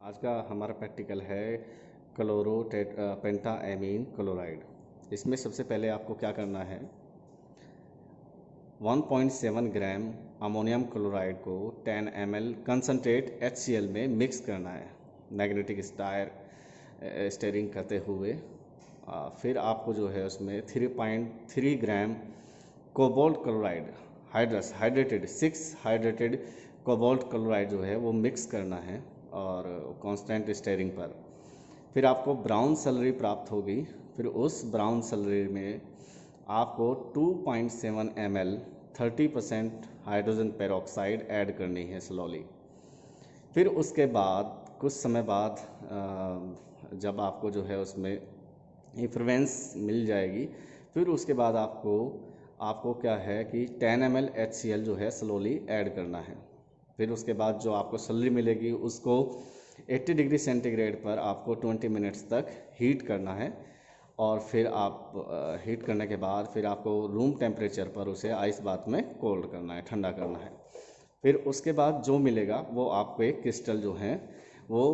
आज का हमारा प्रैक्टिकल है पेंटाएमीन क्लोराइड। इसमें सबसे पहले आपको क्या करना है, 1.7 ग्राम अमोनियम क्लोराइड को 10 ml कंसनट्रेट HCl में मिक्स करना है मैग्नेटिक स्टेरिंग करते हुए। फिर आपको जो है उसमें 3.3 gram cobalt chloride hydrated 6 hydrated cobalt chloride जो है वो मिक्स करना है और कांस्टेंट स्टेरिंग पर। फिर आपको ब्राउन सैलरी प्राप्त होगी। फिर उस ब्राउन सैलरी में आपको 2.7 ml 30% हाइड्रोजन पेरोक्साइड ऐड करनी है स्लोली। फिर उसके बाद कुछ समय बाद जब आपको जो है उसमें इफ्लुएंस मिल जाएगी, फिर उसके बाद आपको क्या है कि 10 ml HCl जो है स्लोली ऐड करना है। फिर उसके बाद जो आपको सैलरी मिलेगी उसको 80 डिग्री सेंटीग्रेड पर आपको 20 मिनट्स तक हीट करना है। और फिर आप हीट करने के बाद फिर आपको रूम टेम्परेचर पर उसे आइस बाथ में कोल्ड करना है, ठंडा करना है। फिर उसके बाद जो मिलेगा वो आपको एक क्रिस्टल जो हैं वो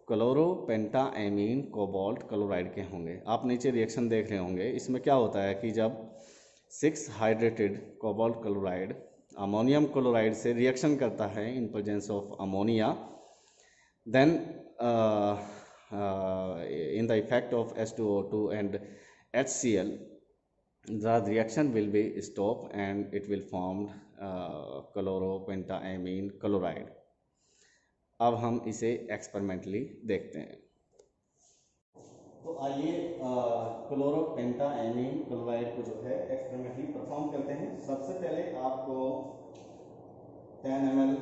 क्लोरोपेंटाएमीन कोबाल्ट क्लोराइड के होंगे। आप नीचे रिएक्शन देख रहे होंगे। इसमें क्या होता है कि जब 6 hydrated cobalt chloride ammonium chloride से रिएक्शन करता है in presence of ammonia, then in the effect of H2O2 and HCl, the reaction will be stopped and it will form chloropentamine chloride। अब हम इसे एक्सपेरिमेंटली देखते हैं। तो आइए क्लोरोपेंटाएमीन क्लोराइड को जो है एक्सपेरिमेंटली परफॉर्म करते हैं। सबसे पहले आपको 10 ml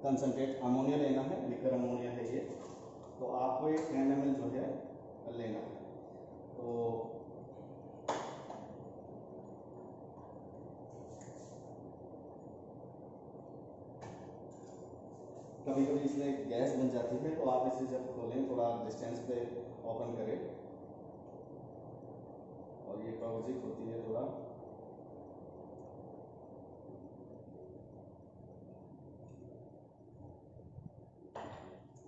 कंसनट्रेट अमोनिया लेना है, लिक्विड अमोनिया है ये। तो आपको एक 10 ml जो है लेना है। तो कभी कभी इसमें गैस बन जाती है, तो आप इसे जब खोलें थोड़ा डिस्टेंस पे ओपन करें और ये टॉक्सिक होती है थोड़ा।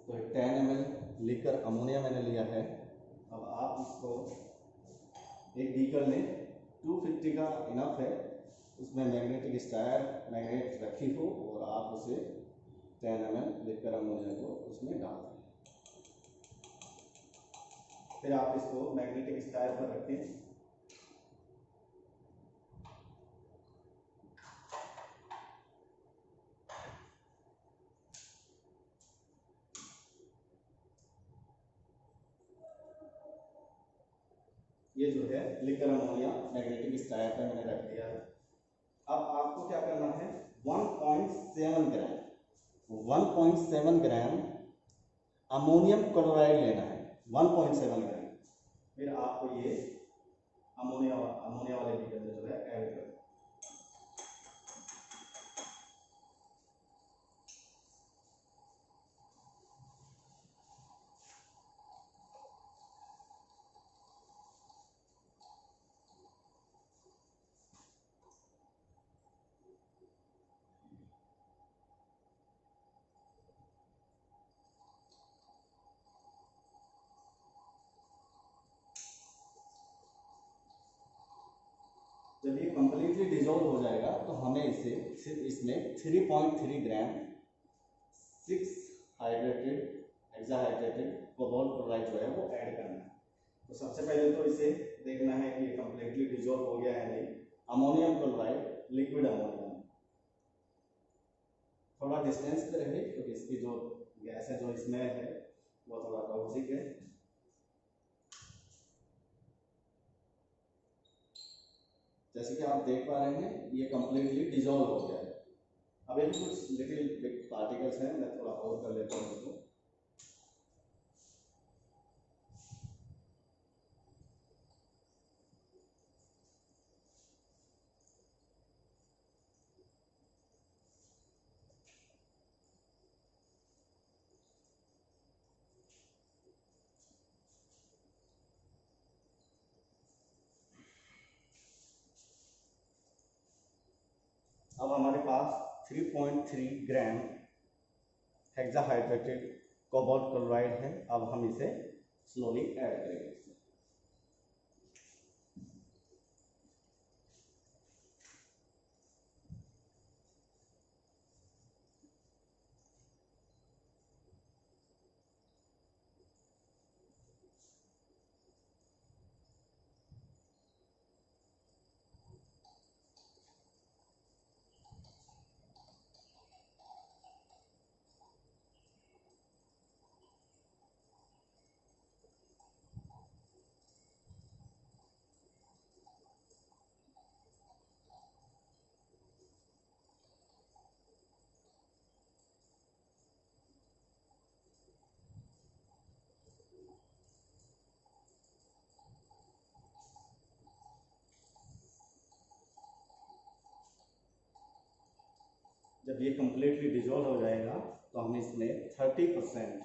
तो 10 ml लिक्विड अमोनिया मैंने लिया है। अब आप इसको एक बीकर में 250 का इनफ है, उसमें मैग्नेटिक स्टायर मैग्नेट रखी हो और आप उसे 10 ml लिक्विड अमोनिया को उसमें डाल दें। फिर आप इसको मैग्नेटिक स्टायर पर रखें। ये जो है लिक्विड अमोनिया मैग्नेटिक स्टायर पर मैंने रख दिया है। अब आपको क्या करना है, 1.7 ग्राम अमोनियम क्लोराइड लेना है, 1.7 ग्राम। फिर आपको ये अमोनिया वाले बीकर में जो है ऐड कर। जब ये कंप्लीटली डिजोल्व हो जाएगा तो हमें इसे सिर्फ इसमें 3.3 ग्राम 6 हाइड्रेटेड हेक्साहाइड्रेटेड कोबाल्ट क्लोराइड जो है वो ऐड करना है। तो सबसे पहले तो इसे देखना है कि ये कंप्लीटली डिजोल्व हो गया है नहीं। अमोनियम क्लोराइड लिक्विड अमोनियम थोड़ा डिस्टेंस पे रहे क्योंकि इसकी जो गैस है जो इसमें है वो थोड़ा टॉक्सिक है। जैसे कि आप देख पा रहे हैं ये कंप्लीटली डिजोल्व हो गया है। अब ये कुछ लिटिल बिग पार्टिकल्स हैं, मैं थोड़ा और कर लेता हूँ इसको। अब हमारे पास 3.3 ग्राम हेक्साहाइड्रेटेड कोबाल्ट क्लोराइड है। अब हम इसे स्लोली ऐड करेंगे। जब ये कम्प्लीटली डिजोल्व हो जाएगा तो हम इसमें 30%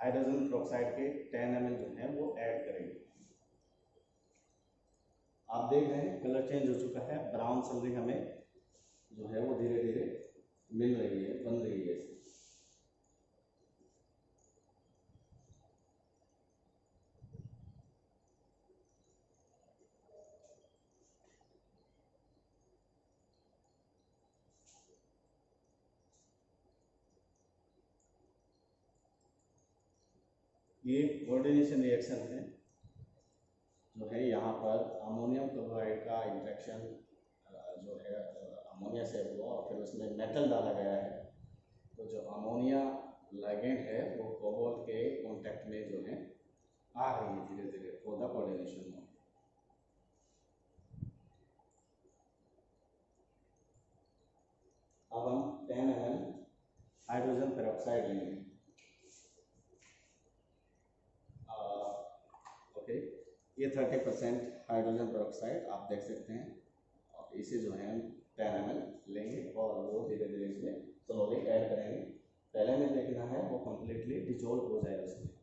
हाइड्रोजन पेरोक्साइड के 10 ml जो है वो ऐड करेंगे। आप देख रहे हैं कलर चेंज हो चुका है, ब्राउन सलरी हमें जो है वो धीरे धीरे मिल रही है, बन रही है। ये कोऑर्डिनेशन रिएक्शन है जो है, यहाँ पर अमोनियम क्लोराइड का इंट्रैक्शन जो है अमोनिया से हुआ और फिर उसमें मेटल डाला गया है। तो जो अमोनिया लिगेंड है वो कोबाल्ट के कांटेक्ट में जो है आ रही है धीरे धीरे फॉर द कोऑर्डिनेशन। अब हम 10 ml हाइड्रोजन पेरोक्साइड लेंगे। ओके, ये 30% हाइड्रोजन पेरोक्साइड आप देख सकते हैं, और इसे जो है हम 10 ml लेंगे और वो धीरे धीरे इसमें स्लोली ऐड करेंगे। पहले में देखना है वो कम्प्लीटली डिजोल्व हो जाए उसमें।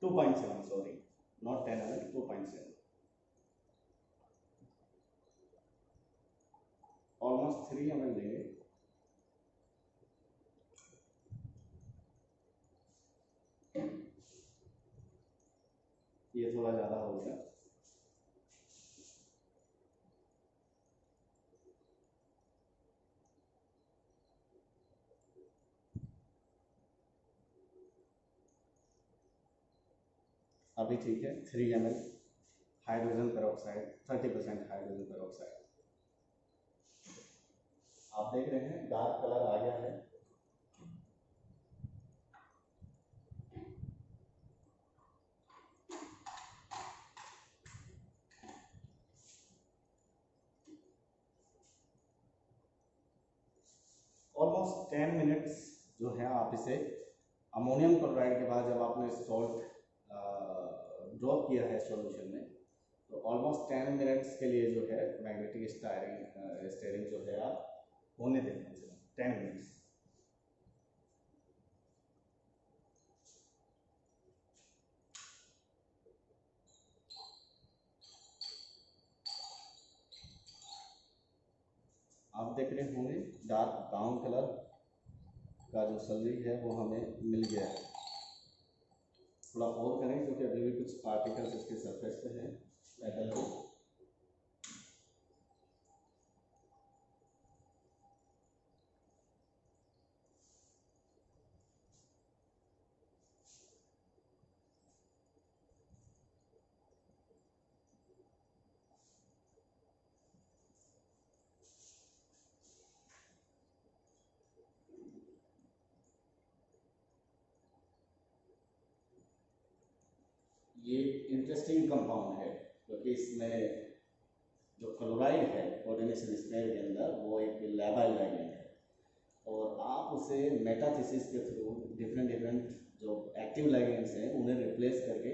Two point seven, sorry, not 10 ml, 2.7, almost 3 ml लेंगे। ये थोड़ा ज़्यादा हो गया। अभी ठीक है। 3 ml hydrogen peroxide, 30% hydrogen peroxide. आप देख रहे हैं डार्क कलर आ गया है। ऑलमोस्ट 10 मिनट्स जो है आप इसे, अमोनियम क्लोराइड के बाद जब आपने सॉल्ट ड्रॉप किया है सॉल्यूशन में, तो ऑलमोस्ट 10 मिनट्स के लिए जो है मैग्नेटिक स्टीयरिंग जो है आप होने दें, 10 मिनट्स। आप देख रहे होंगे डार्क ब्राउन कलर का जो सलरी है वो हमें मिल गया है। थोड़ा और करें क्योंकि अभी भी कुछ पार्टिकल्स इसके सरफेस पे हैं मेटल के। ये इंटरेस्टिंग कंपाउंड है क्योंकि इसमें जो क्लोराइड है कोऑर्डिनेशन स्क्वायर के अंदर वो एक लेबाइल लाइगेंड है, और आप उसे मेटाथेसिस के थ्रू डिफरेंट डिफरेंट जो एक्टिव लाइगेंड्स हैं उन्हें रिप्लेस करके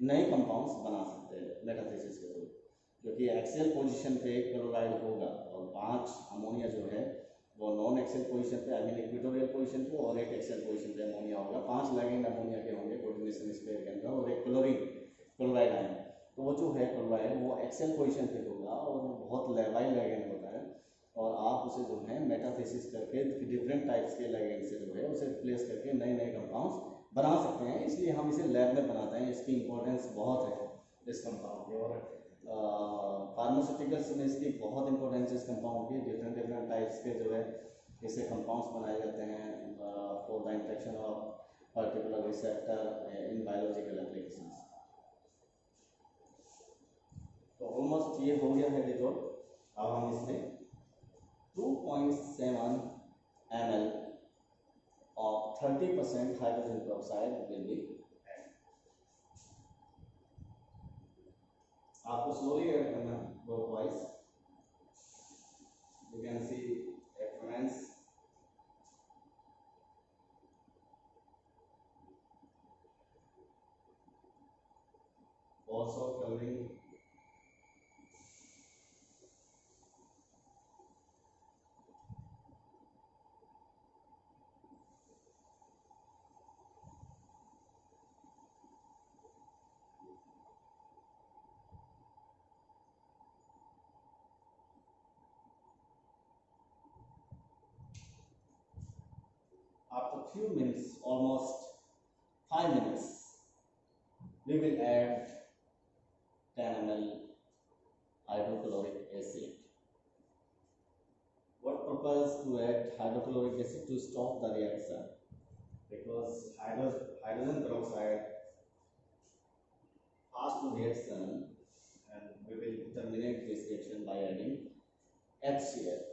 नए कंपाउंड्स बना सकते हैं मेटाथेसिस के थ्रू। क्योंकि एक्सियल पोजीशन पे क्लोराइड होगा और 5 अमोनिया जो है वो नॉन एक्सियल पोजीशन पे, आई मीन इक्वेटोरियल पोजीशन पे, और एक एक्सियल पोजीशन पे अमोनिया होगा। 5 लाइगेंड अमोनिया के होंगे कोऑर्डिनेशन स्क्वायर के अंदर, और एक क्लोराइड आयन। तो वो जो है क्लोराइड वो एक्सियल पोजीशन पे होगा और वो बहुत लेवाइल लाइगेंड होता है, और आप उसे जो है मेटाथेसिस करके डिफरेंट टाइप्स के लाइगेंड से जो है उसे रिप्लेस करके नए नए कंपाउंड्स बना सकते हैं। इसलिए हम इसे लैब में बनाते हैं, इसकी इंपॉर्टेंस बहुत है इस कंपाउंड की। और फार्मास्यूटिकल्स में इसकी बहुत इंपॉर्टेंस है इस कंपाउंड की। डिफरेंट डिफरेंट टाइप्स के जो है इससे कंपाउंड्स बनाए जाते हैं for the interaction of particular receptor in biological applications. तो ऑलमोस्ट ये हो गया है डिटोल। अब हम इसमें 2.7 ml of 30% hydrogen peroxide will be added. आपको slowly ऐड करना है clockwise. You can see effluents. Also coloring. After few minutes, almost 5 minutes, we will add 10 ml hydrochloric acid. What purpose to add hydrochloric acid? To stop the reaction, because hydrogen peroxide fast reaction, and we will terminate this reaction by adding HCl.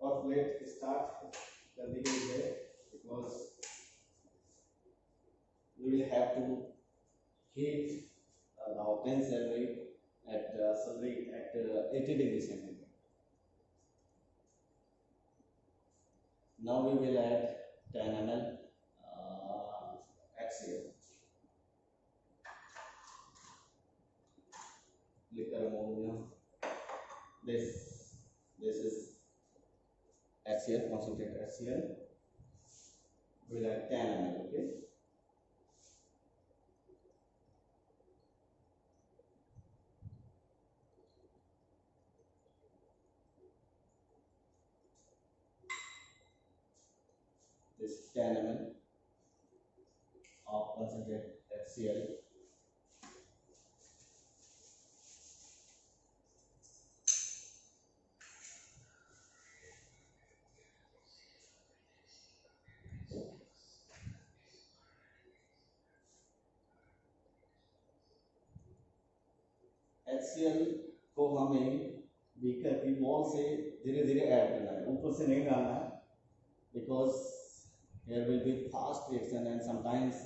और plate start कर दी गई है, because we will have to heat the octane celery at 80 degrees centigrade. Now we will add 10 ml HCl, liquor ammonia. This is HCl, concentrated HCl. We will add 10 ml. Okay. This 10 ml of concentrated HCl. HCl को हमें beaker की wall से धीरे धीरे add करना है, ऊपर से नहीं डालना है, because there will be fast reaction and sometimes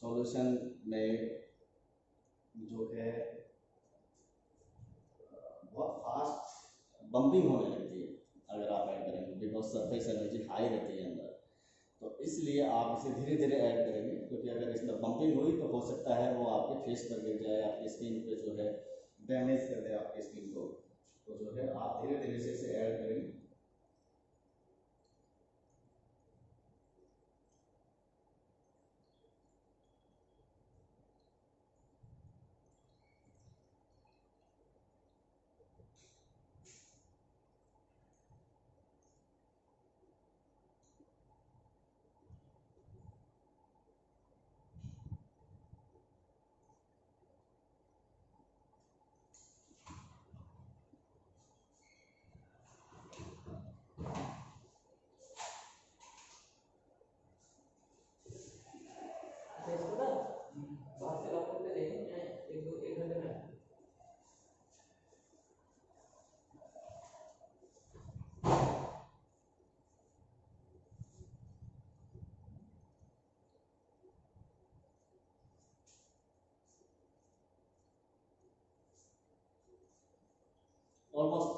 solution में जो है बहुत फास्ट बम्पिंग होने लगती है अगर आप ऐड करेंगे, बिकॉज सरफेस एनर्जी हाई रहती है अंदर। तो इसलिए आप इसे धीरे धीरे ऐड करेंगे, क्योंकि अगर इसमें बम्पिंग हुई तो हो सकता है वो आपके फेस पर गिर जाए, आपकी स्किन पे जो है डैमेज कर दे आपकी स्किन को। तो जो है आप धीरे धीरे से इसे ऐड करेंगे।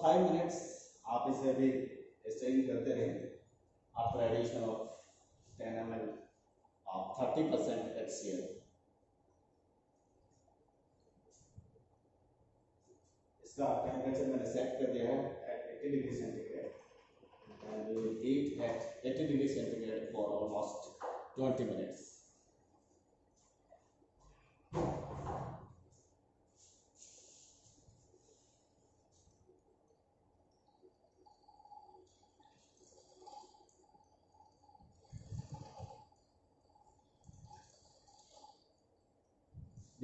5 मिनट्स आप इसे अभी स्टेरिंग करते रहें after addition of 10 ml of 30% HCl। इसका टेम्परेचर मैंने सेट कर दिया है at 80 degree centigrade and we will heat at 80 degree centigrade for almost 20 minutes।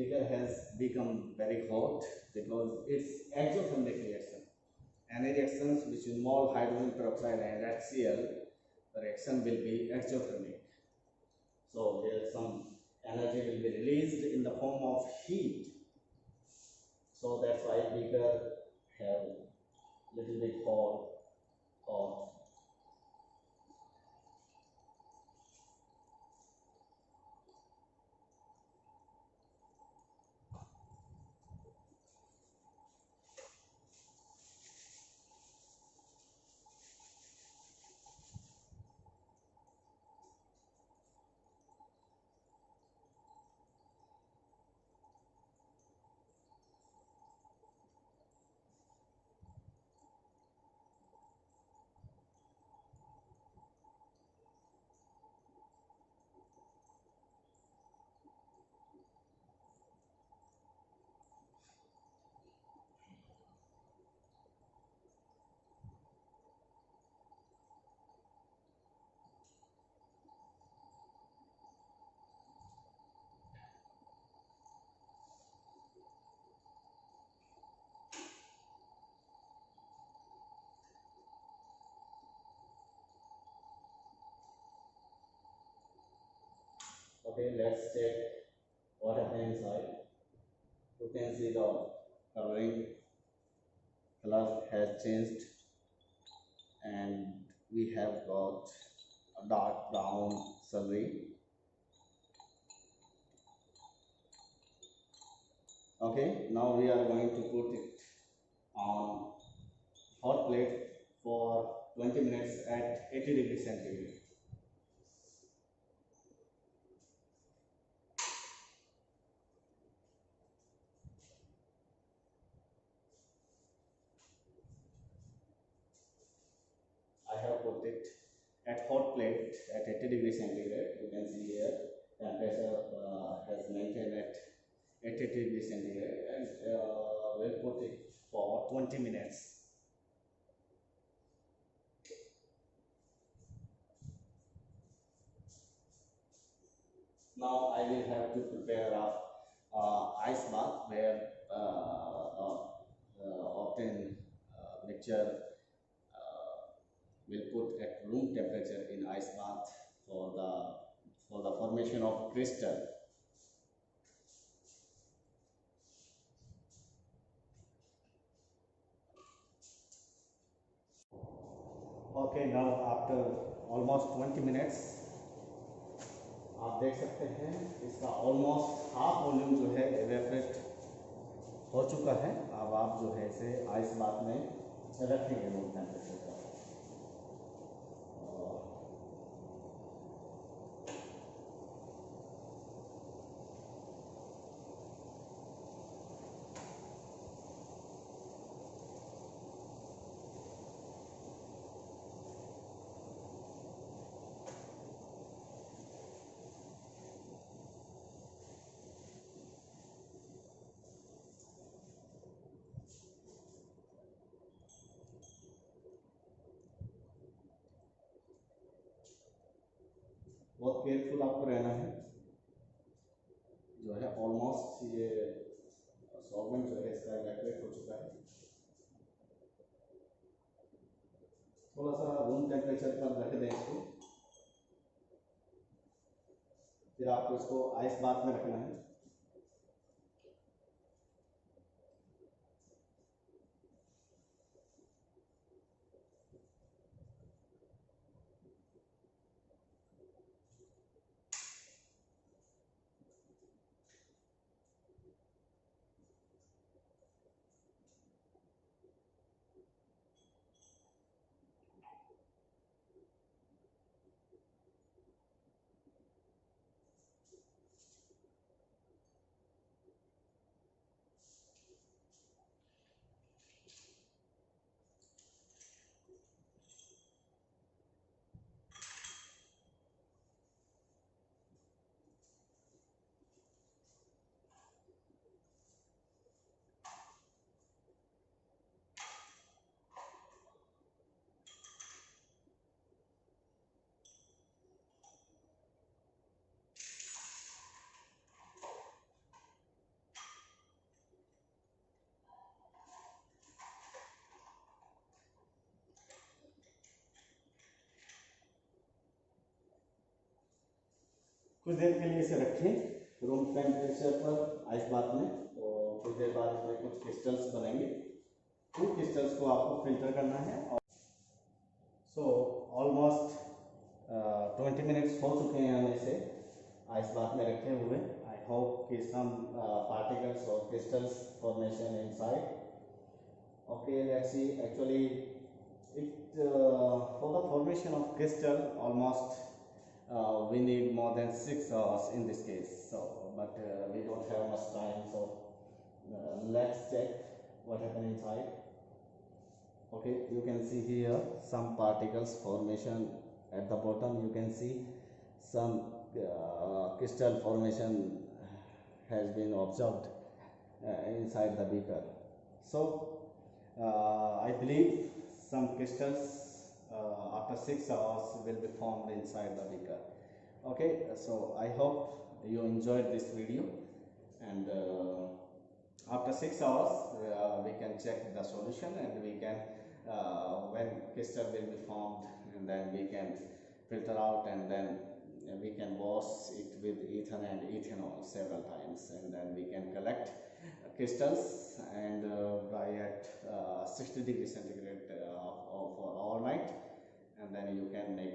Beaker has become very hot because it's exothermic reaction. Any reactions which involve hydrogen peroxide and HCl, the reaction will be exothermic. So here some energy will be released in the form of heat. So that's why beaker have little bit hot. Okay, let's check what happened inside. You can see the coloring color has changed and we have got a dark brown celery. Okay, now we are going to put it on hot plate for 20 minutes at 80 degrees centigrade. I have put it at hot plate at 80 degrees centigrade. You can see here temperature has maintained at 80 degrees centigrade and we'll put it for 20 minutes. Now I will have to prepare a ice bath where obtain mixture will put at room temperature in ice bath for the formation of crystal. Okay, now after almost 20 minutes आप देख सकते हैं इसका almost half volume जो है evaporate हो चुका है। अब आप जो है इसे आइस बाथ में रखेंगे रूम टेम्परेचर पर। बहुत केयरफुल आपको रहना है। जो है ऑलमोस्ट ये सॉल्वेंट जो है इसका इवेपोरेट हो चुका है। थोड़ा सा रूम टेम्परेचर पर रख दें इसको, फिर आपको इसको आइस बाथ में रखना है। कुछ देर के लिए इसे रखें रूम टेम्परेचर पर आइस बाथ में। तो कुछ देर बाद इसमें कुछ क्रिस्टल्स बनेंगे, उन क्रिस्टल्स को आपको फिल्टर करना है। सो ऑलमोस्ट 20 मिनट्स हो चुके हैं हमें इसे आइस बाथ में रखे हुए। आई होप कि सम पार्टिकल्स और crystals formation inside. Okay, let's see. Actually, for the formation of crystal, almost we need more than 6 hours in this case. So, but we don't have much time. So, let's check what happened inside. Okay, you can see here some particles formation at the bottom. You can see some crystal formation has been observed inside the beaker. So, I believe some crystals after 6 hours will be formed inside the beaker. Okay, so I hope you enjoyed this video, and after 6 hours we can check the solution, and we can when crystal will be formed, and then we can filter out, and then we can wash it with ether and ethanol several times, and then we can collect crystals and dry at 60 degrees centigrade for all night, and then you can make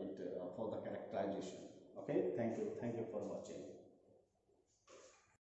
it for the characterization. Okay, thank you for watching.